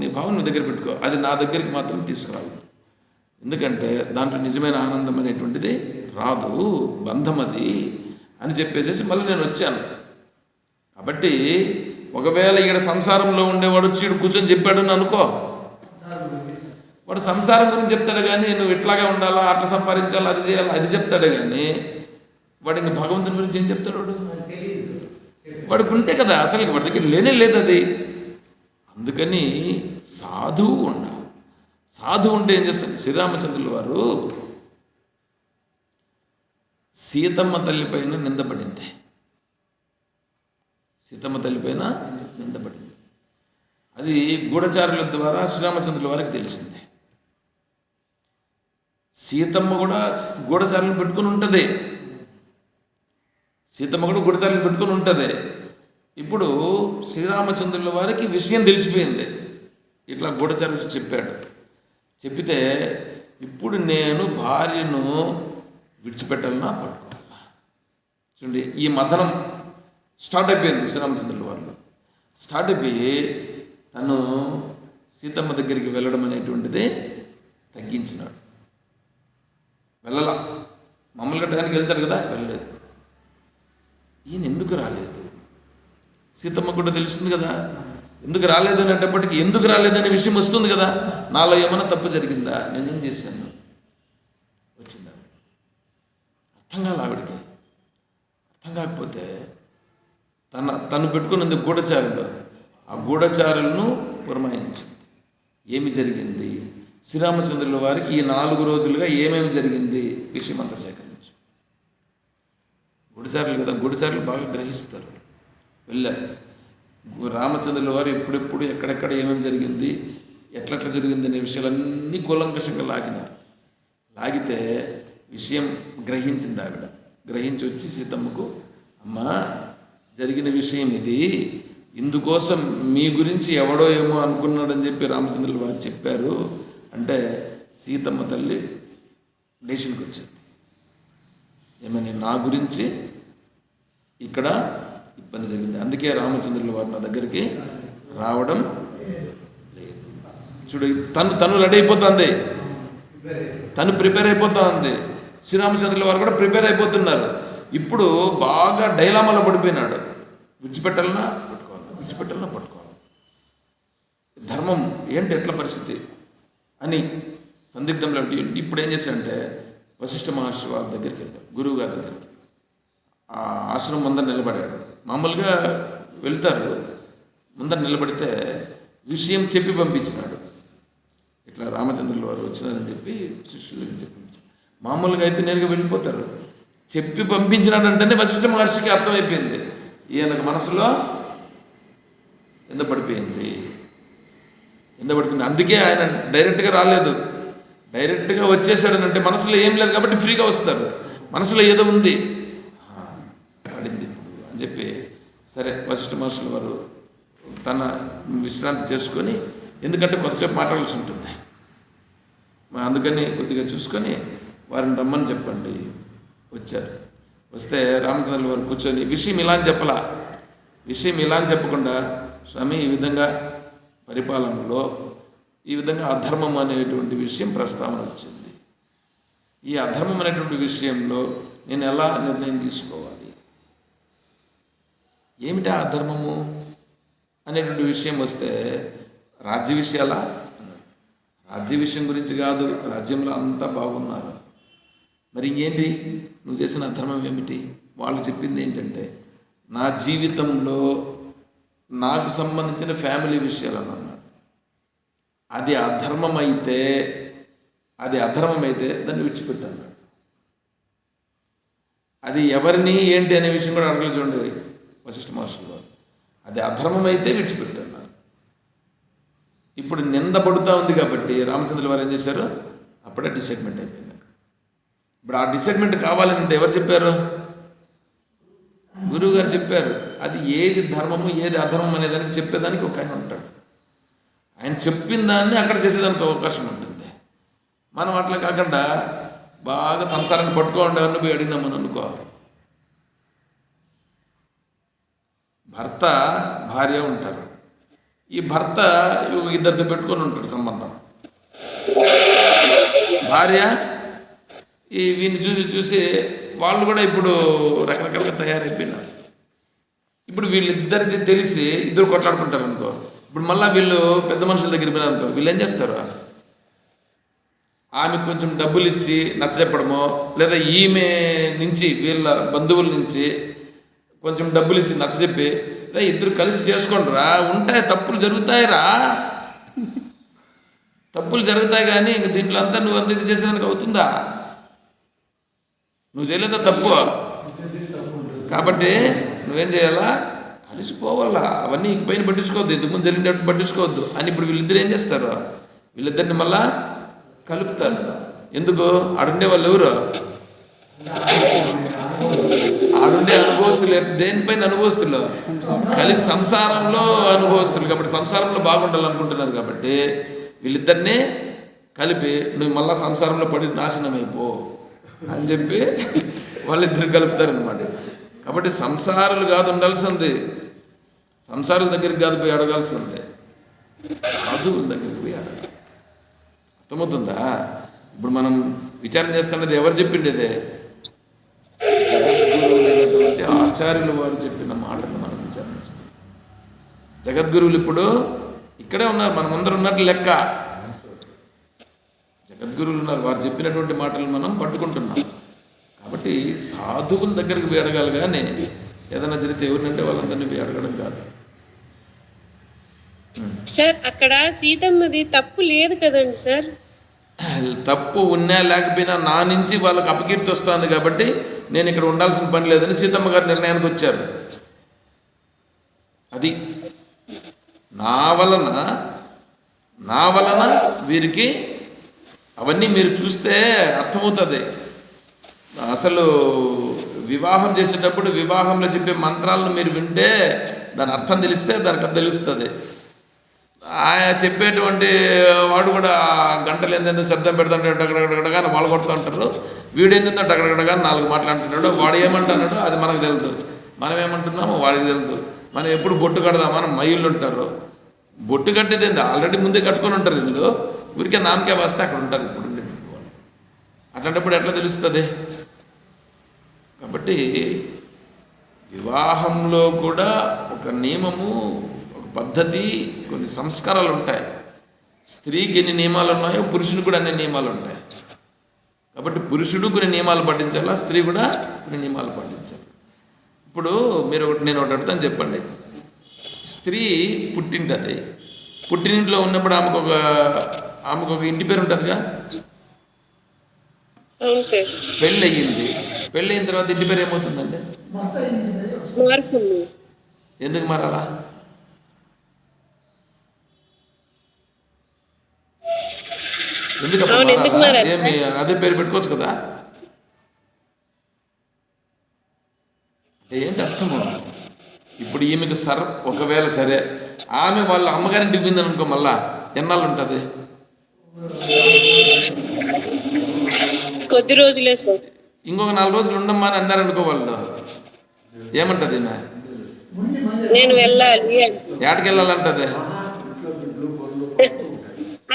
నీ భావం నీ దగ్గర పెట్టుకో, అది నా దగ్గరికి మాత్రం తీసుకురాదు. ఎందుకంటే దాంట్లో నిజమైన ఆనందం అనేటువంటిది రాదు, బంధం అది అని చెప్పేసి మళ్ళీ నేను వచ్చాను. కాబట్టి ఒకవేళ ఇక్కడ సంసారంలో ఉండేవాడు వచ్చి కూర్చొని చెప్పాడు అనుకో, వాడు సంసారం గురించి చెప్తాడు కానీ నువ్వు ఇట్లాగే ఉండాలా, అట్లా సంపాదించాలా, అది చేయాలా, అది చెప్తాడు కానీ వాడు ఇంక భగవంతుని గురించి ఏం చెప్తాడు? వాడికి ఉంటే కదా అసలు వాడి దగ్గర లేనే లేదు అది. అందుకని సాధువు ఉండాలి. సాధువు ఉంటే ఏం చేస్తాడు? శ్రీరామచంద్రుల వారు సీతమ్మ తల్లిపైన నిందపడింది. అది గూఢచారుల ద్వారా శ్రీరామచంద్రుల వారికి తెలిసింది. సీతమ్మ కూడా గూఢచారులను పెట్టుకుని ఉంటుంది. ఇప్పుడు శ్రీరామచంద్రుల వారికి విషయం తెలిసిపోయింది. ఇట్లా గూఢచారులు చెప్పాడు. చెప్పితే ఇప్పుడు నేను భార్యను విడిచిపెట్టాలన్నా పట్టుకోవాలా? చూడండి, ఈ మథనం స్టార్ట్ అయిపోయింది శ్రీరామచంద్రుల వారిలో. స్టార్ట్ అయిపోయి తను సీతమ్మ దగ్గరికి వెళ్ళడం అనేటువంటిది తగ్గించినాడు. వెళ్ళలా, మామూలుగా టైంకి వెళ్తాడు కదా, వెళ్ళలేదు. ఈయన ఎందుకు రాలేదు? సీతమ్మ కూడా తెలుస్తుంది కదా, ఎందుకు రాలేదు అనేటప్పటికీ ఎందుకు రాలేదనే విషయం వస్తుంది కదా. నాలో ఏమైనా తప్పు జరిగిందా, నేనేం చేశాను, వచ్చిందా? అర్థం కాదు ఆవిడికి. అర్థం కాకపోతే తను పెట్టుకున్నది గూఢచారులు, ఆ గూఢచారులను పురమాయించింది. ఏమి జరిగింది, శ్రీరామచంద్రుల వారికి ఈ 4 రోజులుగా ఏమేమి జరిగింది విషయం అంతా సేకరించు. గూఢచారులు కదా, గూఢచారులు బాగా గ్రహిస్తారు. వెళ్ళారు. రామచంద్రుల వారు ఎప్పుడెప్పుడు ఎక్కడెక్కడ ఏమేమి జరిగింది, ఎట్లెట్లా జరిగింది అనే విషయాలన్నీ కూలంకషంగా లాగినారు. లాగితే విషయం గ్రహించింది ఆవిడ. గ్రహించి వచ్చి సీతమ్మకు, అమ్మా జరిగిన విషయం ఇది, ఇందుకోసం మీ గురించి ఎవడో ఏమో అనుకున్నాడని చెప్పి రామచంద్రుల వారికి చెప్పారు అంటే సీతమ్మ తల్లి డెసిషన్కి వచ్చింది. ఏమని, నా గురించి ఇక్కడ ఇబ్బంది జరిగింది, అందుకే రామచంద్రుల వారు నా దగ్గరికి రావడం లేదు. చూడు, తను రెడీ అయిపోతుంది, తను ప్రిపేర్ అయిపోతా ఉంది. శ్రీరామచంద్రుల వారు కూడా ప్రిపేర్ అయిపోతున్నారు. ఇప్పుడు బాగా డైలామాలో పడిపోయినాడు. విడిచిపెట్టాలన్నా పట్టుకోవాలి, విడిచిపెట్టాలన్నా పట్టుకోవాలి, ధర్మం ఏంటి, ఎట్ల పరిస్థితి అని సందిగ్ధంలో. ఇప్పుడు ఏం చేశాడంటే వశిష్ఠ మహర్షి వారి దగ్గరికి వెళ్ళాడు, గురువు గారి దగ్గరికి. ఆ ఆశ్రమం ముందర నిలబడాడు. మామూలుగా వెళ్తారు, ముందర నిలబడితే విషయం చెప్పి పంపించినాడు. ఇట్లా రామచంద్రుల వారు వచ్చినారని చెప్పి శిష్యుల దగ్గర చెప్పి మామూలుగా అయితే నేరుగా వెళ్ళిపోతారు. చెప్పి పంపించినాడంటేనే వశిష్ఠ మహర్షికి అర్థమైపోయింది, ఈయనకు మనసులో పడిపోయింది. అందుకే ఆయన డైరెక్ట్గా రాలేదు. డైరెక్ట్గా వచ్చేసాడనంటే మనసులో ఏం లేదు కాబట్టి ఫ్రీగా వస్తారు. మనసులో ఏదో ఉంది, పడింది ఇప్పుడు అని చెప్పి, సరే వశిష్ఠ మహర్షుల వారు తన విశ్రాంతి చేసుకొని, ఎందుకంటే కొద్దిసేపు మాట్లాడాల్సి ఉంటుంది, అందుకని కొద్దిగా చూసుకొని వారిని రమ్మని చెప్పండి. వచ్చారు. వస్తే రామచంద్రుల వారు కూర్చొని విషయం ఇలా అని చెప్పలా. విషయం ఇలా అని చెప్పకుండా, స్వామి ఈ విధంగా పరిపాలనలో ఈ విధంగా అధర్మం అనేటువంటి విషయం ప్రస్తావన వచ్చింది. ఈ అధర్మం అనేటువంటి విషయంలో నేను ఎలా నిర్ణయం తీసుకోవాలి, ఏమిటా అధర్మము అనేటువంటి విషయం వస్తే, రాజ్య విషయాలా? రాజ్య విషయం గురించి కాదు, రాజ్యంలో అంతా బాగున్నారు, మరి ఇంకేంటి నువ్వు చేసిన అధర్మం ఏమిటి? వాళ్ళు చెప్పింది ఏంటంటే, నా జీవితంలో నాకు సంబంధించిన ఫ్యామిలీ విషయాలు అన్నాడు. అది అధర్మమైతే దాన్ని విడిచిపెట్టాను. అది ఎవరిని ఏంటి అనే విషయం కూడా అడగలు చూడండి వశిష్ఠ మహర్షులు. అది అధర్మమైతే విడిచిపెట్టాను. ఇప్పుడు నిందపడుతూ ఉంది కాబట్టి రామచంద్రుల వారు ఏం చేశారు, అప్పుడే డిసైడ్మెంట్ అయిపోయింది. ఇప్పుడు ఆ డిసైడ్మెంట్ కావాలంటే ఎవరు చెప్పారు? గురువు గారు చెప్పారు. అది ఏది ధర్మము ఏది అధర్మం అనేదానికి చెప్పేదానికి ఒక ఆయన ఉంటాడు. ఆయన చెప్పిన దాన్ని అక్కడ చేసేదానికి అవకాశం ఉంటుంది. మనం అట్లా కాకుండా బాగా సంసారాన్ని పట్టుకోండి అని పోయి అడిగినామని అనుకో, భర్త భార్య ఉంటారు. ఈ భర్త ఇద్దరితో పెట్టుకొని ఉంటాడు సంబంధం. భార్య వీడిని చూసి వాళ్ళు కూడా ఇప్పుడు రకరకాలుగా తయారైపోయినారు. ఇప్పుడు వీళ్ళిద్దరిది తెలిసి ఇద్దరు కొట్లాడుకుంటారు అనుకో, ఇప్పుడు మళ్ళీ వీళ్ళు పెద్ద మనుషుల దగ్గర పోయినారు అనుకో, వీళ్ళు ఏం చేస్తారు, ఆమెకు కొంచెం డబ్బులు ఇచ్చి నచ్చజెప్పడమో, లేదా ఈమె నుంచి వీళ్ళ బంధువుల నుంచి కొంచెం డబ్బులు ఇచ్చి నచ్చజెప్పి, ఇద్దరు కలిసి చేసుకోండిరా, ఉంటాయి తప్పులు జరుగుతాయిరా, తప్పులు జరుగుతాయి, కానీ ఇంక దీంట్లో అంతా నువ్వు అంత ఇది చేసేదానికి అవుతుందా? నువ్వు చేయలేదా తప్పు? కాబట్టి నువ్వేం చేయాలా, కలిసిపోవాలా. అవన్నీ ఇంక పైన పట్టించుకోవద్దు, ఇంతకుముందు జరిగినట్టు పట్టించుకోవద్దు అని ఇప్పుడు వీళ్ళిద్దరు ఏం చేస్తారు, వీళ్ళిద్దరిని మళ్ళా కలుపుతారు. ఎందుకు? ఆడుండే వాళ్ళు ఎవరు? ఆడుండే అనుభవస్తులు. దేనిపైన అనుభవస్తులు? కలిసి సంసారంలో అనుభవస్తులు. కాబట్టి సంసారంలో బాగుండాలనుకుంటున్నారు కాబట్టి వీళ్ళిద్దరినీ కలిపి నువ్వు మళ్ళా సంసారంలో పడి నాశనం అయిపో అని చెప్పి వాళ్ళిద్దరు కలుపుతారనమాట. కాబట్టి సంసారాలు కాదు ఉండాల్సింది, సంసారాల దగ్గరికి కాదు పోయి అడగాల్సిందే, సాధువుల దగ్గరికి పోయి అడగాలి. అర్థమవుతుందా? ఇప్పుడు మనం విచారణ చేస్తున్నది ఎవరు చెప్పిండేదే? జగద్గురువులైనటువంటి ఆచార్యులు వారు చెప్పిన మాటలు మనం విచారణ చేస్తాం. జగద్గురువులు ఇప్పుడు ఇక్కడే ఉన్నారు, మనమందరం ఉన్నట్లు లెక్క. జగద్గురువులు ఉన్నారు, వారు చెప్పినటువంటి మాటలు మనం పట్టుకుంటున్నాం. కాబట్టి సాధువుల దగ్గరికి పోయి అడగాలి, కానీ ఏదైనా జరిగితే ఎవరినంటే వాళ్ళందరినీ పోయి అడగడం కాదు. సార్ అక్కడ సీతమ్మది తప్పు లేదు కదండి సార్. తప్పు ఉన్నా లేకపోయినా నా నుంచి వాళ్ళకి అపకీర్తి వస్తుంది కాబట్టి నేను ఇక్కడ ఉండాల్సిన పని లేదని సీతమ్మ గారి నిర్ణయానికి వచ్చారు. అది నా వలన వీరికి అవన్నీ మీరు చూస్తే అర్థమవుతుంది. అసలు వివాహం చేసేటప్పుడు వివాహంలో చెప్పే మంత్రాలను మీరు వింటే దాని అర్థం తెలిస్తే దానికి అది తెలుస్తుంది. ఆయన చెప్పేటువంటి వాడు కూడా గంటలు ఏంటంటే శబ్దం పెడుతుంటాడు, టగడగడగా వాళ్ళు కొడుతూ ఉంటారు. వీడు ఏంటంటే టగడగడగా 4 మాట్లాడుతున్నాడు. వాడు ఏమంటున్నాడు అది మనకు తెలుసు, మనం ఏమంటున్నామో వాడికి తెలుసు. మనం ఎప్పుడు బొట్టు కడదామని మైళ్ళు ఉంటారు. బొట్టు కట్టేది ఏంది ఆల్రెడీ ముందే కట్టుకొని ఉంటారు. వీళ్ళు ఊరికే నామకే వస్తే అక్కడ ఉంటారు. ఇప్పుడు అట్లాంటప్పుడు ఎట్లా తెలుస్తుంది? కాబట్టి వివాహంలో కూడా ఒక నియమము, ఒక పద్ధతి, కొన్ని సంస్కారాలు ఉంటాయి. స్త్రీకి ఎన్ని నియమాలు ఉన్నాయో పురుషునికి కూడా అన్ని నియమాలు ఉంటాయి. కాబట్టి పురుషుడు కొన్ని నియమాలు పాటించాలా, స్త్రీ కూడా కొన్ని నియమాలు పాటించాలి. ఇప్పుడు నేను ఒకటి అడుగుతాను, చెప్పండి. స్త్రీ పుట్టింటది, పుట్టినింట్లో ఉన్నప్పుడు ఆమెకు ఒక ఇంటి పేరు ఉంటుందిగా. అవును సార్. పెళ్ళయిన తర్వాత ఇంటి పేరు ఏమవుతుందండి? మారుతుంది. ఎందుకు మారాలా? ఎందుకు మారాలా? ఏమి అదే పేరు పెట్టుకోవచ్చు కదా. ఏంటి అర్థము? ఇప్పుడు ఈమెకు ఒకవేళ సరే ఆమె వాళ్ళ అమ్మగారింటికి పోయిందని అనుకో, మళ్ళా ఎన్నాళ్ళు ఉంటుంది? కొద్ది రోజులే సార్. ఇంకొక 4 రోజులు ఉండమ్మా అని అన్నారనుకో, వాళ్ళు ఏమంటది? నేను వెళ్ళాలి. ఏటకి వెళ్ళాలంటది?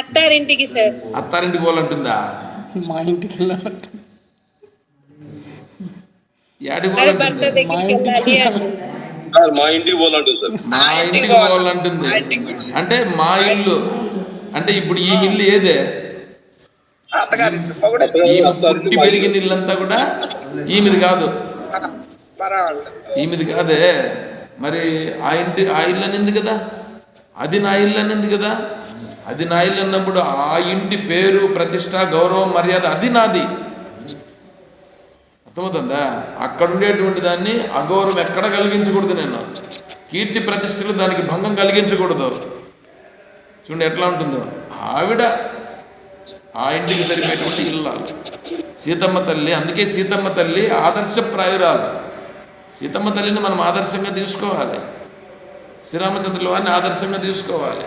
అత్తారింటికి సార్. అత్తారింటికి పోవాలంటుందా? మా ఇంటికి వెళ్ళాలంట. ఏటికి మా ఇంటికి పోవాలంటుంది సార్. మా ఇంటికి పోవాలంటుంది. అంటే మా ఇల్లు అంటే ఇప్పుడు ఈ ఇల్లు ఏదే? పుట్టి పెరిగిన ఇల్లంతా కూడా ఈమెది కాదు, ఈమెది కాదే. మరి ఆ ఇల్లు అనింది కదా, అది నా ఇల్లు అనింది కదా. అది నా ఇల్లు అన్నప్పుడు ఆ ఇంటి పేరు, ప్రతిష్ట, గౌరవం, మర్యాద అది నాది. అర్థమవుతుందా? అక్కడ ఉండేటువంటి దాన్ని అగౌరవం ఎక్కడ కలిగించకూడదు. నేను కీర్తి ప్రతిష్టలు దానికి భంగం కలిగించకూడదు. చూడండి ఎట్లా ఉంటుందో. ఆవిడ ఆ ఇంటికి సరిపోయేటువంటి ఇల్లాలు సీతమ్మ తల్లి. అందుకే సీతమ్మ తల్లి ఆదర్శప్రాయురాలు. సీతమ్మ తల్లిని మనం ఆదర్శంగా తీసుకోవాలి, శ్రీరామచంద్రుల వారిని ఆదర్శంగా తీసుకోవాలి.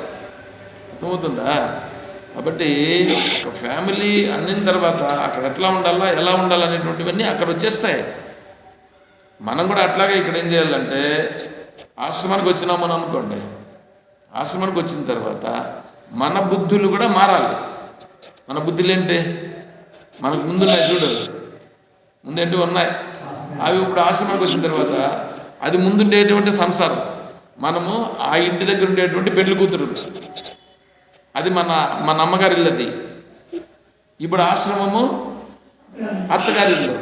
అర్థమవుతుందా? కాబట్టి ఒక ఫ్యామిలీ అన్నిన తర్వాత అక్కడ ఎట్లా ఉండాలా, ఎలా ఉండాలనేటువంటివన్నీ అక్కడ వచ్చేస్తాయి. మనం కూడా అట్లాగే ఇక్కడ ఏం చేయాలంటే, ఆశ్రమానికి వచ్చినామని అనుకోండి, ఆశ్రమానికి వచ్చిన తర్వాత మన బుద్ధులు కూడా మారాలి. మన బుద్ధులు ఏంటి? మనకు ముందున్నాయి చూడు, ముందేంటి ఉన్నాయి అవి. ఇప్పుడు ఆశ్రమానికి వచ్చిన తర్వాత అది ముందుండేటువంటి సంసారం, మనము ఆ ఇంటి దగ్గర ఉండేటువంటి పెళ్లి కూతురు, అది మన అమ్మగారి ఇల్లు. అది ఇప్పుడు ఆశ్రమము అత్తగారి ఇల్లు.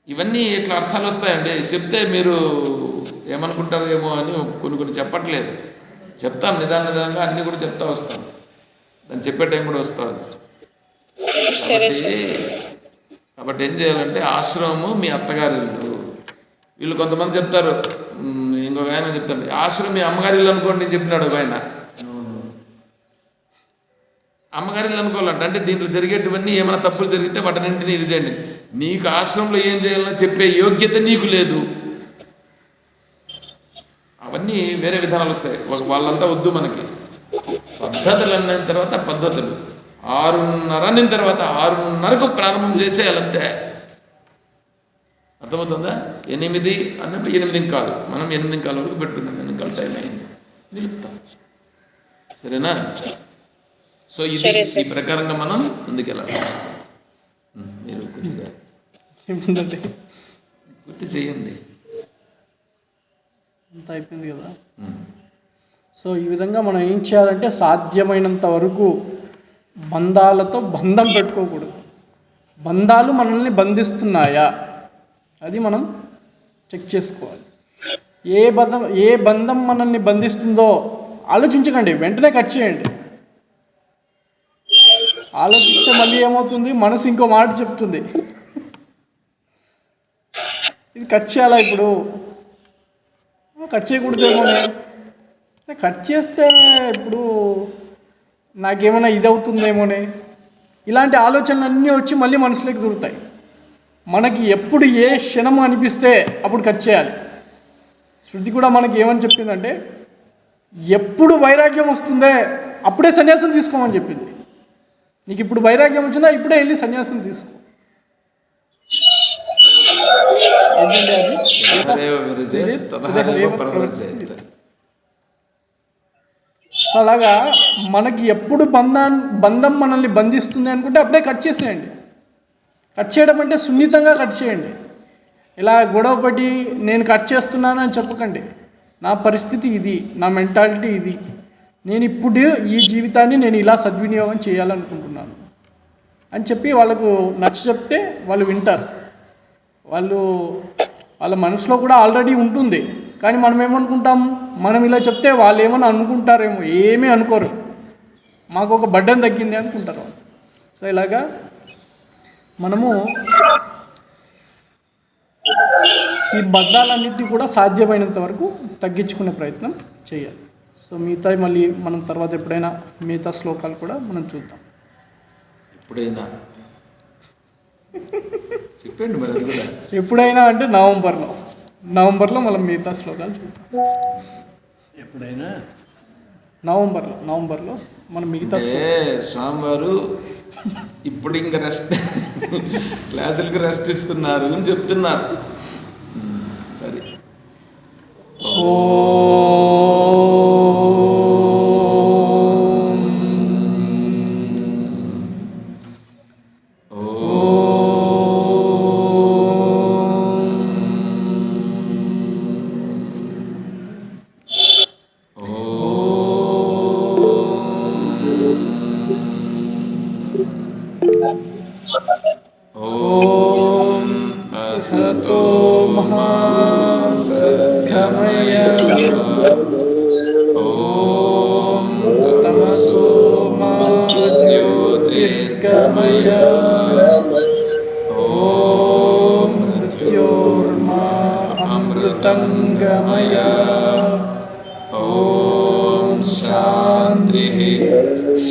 ఇవన్నీ ఇట్లా అర్థాలు వస్తాయండి. చెప్తే మీరు ఏమనుకుంటారు ఏమో అని కొన్ని చెప్పట్లేదు. చెప్తాం నిదానంగా అన్నీ కూడా చెప్తా వస్తాం. దాన్ని చెప్పే టైం కూడా వస్తుంది. కాబట్టి ఏం చేయాలంటే ఆశ్రమము మీ అత్తగారి ఇల్లు. వీళ్ళు కొంతమంది చెప్తారు, ఇంకొక ఆయన చెప్తాడు ఆశ్రమం మీ అమ్మగారి ఇల్లు అనుకోండి నేను చెప్పినాడు ఒక ఆయన. అమ్మగారి ఇల్లు అనుకోవాలంట అంటే దీంట్లో జరిగేటివన్నీ ఏమైనా తప్పులు జరిగితే వాటన్నింటినీ ఇది చేయండి. నీకు ఆశ్రమంలో ఏం చేయాలో చెప్పే యోగ్యత నీకు లేదు. అవన్నీ వేరే విధానాలు వస్తాయి. వాళ్ళంతా వద్దు మనకి. పద్ధతులు అన్న తర్వాత పద్ధతులు 6:30 అనిన తర్వాత 6:30కు ప్రారంభం చేసేయాలంతే. అర్థమవుతుందా? 8 అన్నప్పుడు 8:15 మనం 8:15 వరకు పెట్టుకున్నాం. 8:15 టైం అయింది, నిలుపుతాం. సరేనా? సో ఈ ప్రకారంగా మనం ముందుకెళ్ళాలి. మీరు కొద్దిగా గుర్తు చేయండి. అంత అయిపోయింది కదా. సో ఈ విధంగా మనం ఏం చేయాలంటే సాధ్యమైనంత వరకు బంధాలతో బంధం పెట్టుకోకూడదు. బంధాలు మనల్ని బంధిస్తున్నాయా అది మనం చెక్ చేసుకోవాలి. ఏ బంధం మనల్ని బంధిస్తుందో ఆలోచించకండి, వెంటనే కట్ చేయండి. ఆలోచిస్తే మళ్ళీ ఏమవుతుంది, మనసు ఇంకో మాట చెప్తుంది, ఇది కట్ చేయాలా ఇప్పుడు, కట్ చేయకూడదేమోనే, కట్ చేస్తే ఇప్పుడు నాకేమైనా ఇది అవుతుందేమోనే, ఇలాంటి ఆలోచనలు వచ్చి మళ్ళీ మనసులోకి దూరుతాయి. మనకి ఎప్పుడు ఏ క్షణం అనిపిస్తే అప్పుడు కట్ చేయాలి. శృతి కూడా మనకి ఏమని చెప్పిందంటే, ఎప్పుడు వైరాగ్యం వస్తుందే అప్పుడే సన్యాసం తీసుకోమని చెప్పింది. నీకు ఇప్పుడు వైరాగ్యం వచ్చిందా, ఇప్పుడే వెళ్ళి సన్యాసం తీసుకో. ఏంటంటే అది యథరేవ విరజేత్ తదహరేవ ప్రవ్రజేత్. సో అలాగా మనకి ఎప్పుడు బంధం మనల్ని బంధిస్తుంది అనుకుంటే అప్పుడే కట్ చేసేయండి. కట్ చేయడం అంటే సున్నితంగా కట్ చేయండి. ఇలా గొడవపడి నేను కట్ చేస్తున్నాను అని చెప్పకండి. నా పరిస్థితి ఇది, నా మెంటాలిటీ ఇది, నేను ఇప్పుడు ఈ జీవితాన్ని నేను ఇలా సద్వినియోగం చేయాలనుకుంటున్నాను అని చెప్పి వాళ్ళకు నచ్చ చెప్తే వాళ్ళు వింటారు. వాళ్ళ మనసులో కూడా ఆల్రెడీ ఉంటుంది, కానీ మనం ఏమనుకుంటాం, మనం ఇలా చెప్తే వాళ్ళు ఏమన్నా అనుకుంటారేమో, ఏమీ అనుకోరు, మాకు ఒక బడ్డన్ తగ్గింది అనుకుంటారు. సో ఇలాగా మనము ఈ బంధాలన్నింటినీ కూడా సాధ్యమైనంత వరకు తగ్గించుకునే ప్రయత్నం చేయాలి. సో మిగతా మళ్ళీ మనం తర్వాత ఎప్పుడైనా మిగతా శ్లోకాలు కూడా మనం చూద్దాం. ఎప్పుడైనా చెప్పండి మరి, అది కూడా ఎప్పుడైనా అంటే నవంబర్లో మనం మిగతా శ్లోకాలు చూద్దాం. ఎప్పుడైనా నవంబర్లో మనం మిగతా స్వామివారు ఇప్పుడు ఇంకా రెస్ట్ క్లాసులకి రెస్ట్ ఇస్తున్నారు అని చెప్తున్నారు. సరే, असतो मा सद्गमय, ॐ तमसो मा ज्योतिर्गमय, ॐ मृत्योर्मा अमृतङ्गमय, ॐ शान्तिः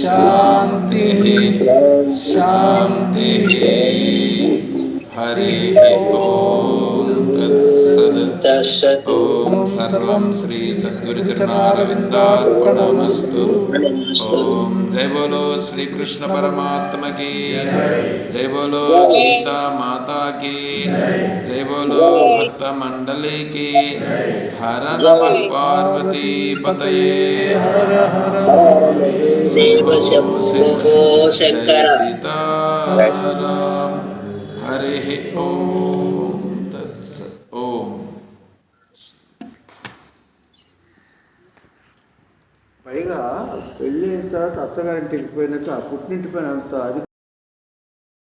शान्तिः शान्तिः. हरिः ॐ तत्सत्. ॐ सर्वं श्री सद्गुरुचरणारविन्दार्पणमस्तु. ॐ जय बोलो श्री कृष्ण परमात्मा की जय, बोलो गीता माता की जय, बोलो भक्त मंडली की हर नमः पार्वती पतये हर हर शंकर सीताराम. हरिः ॐ तत्सत्. ओम పైగా పెళ్ళి అయిన తర్వాత అత్తగారింటికి పోయినాక ఆ పుట్టింటి పైన అంత అది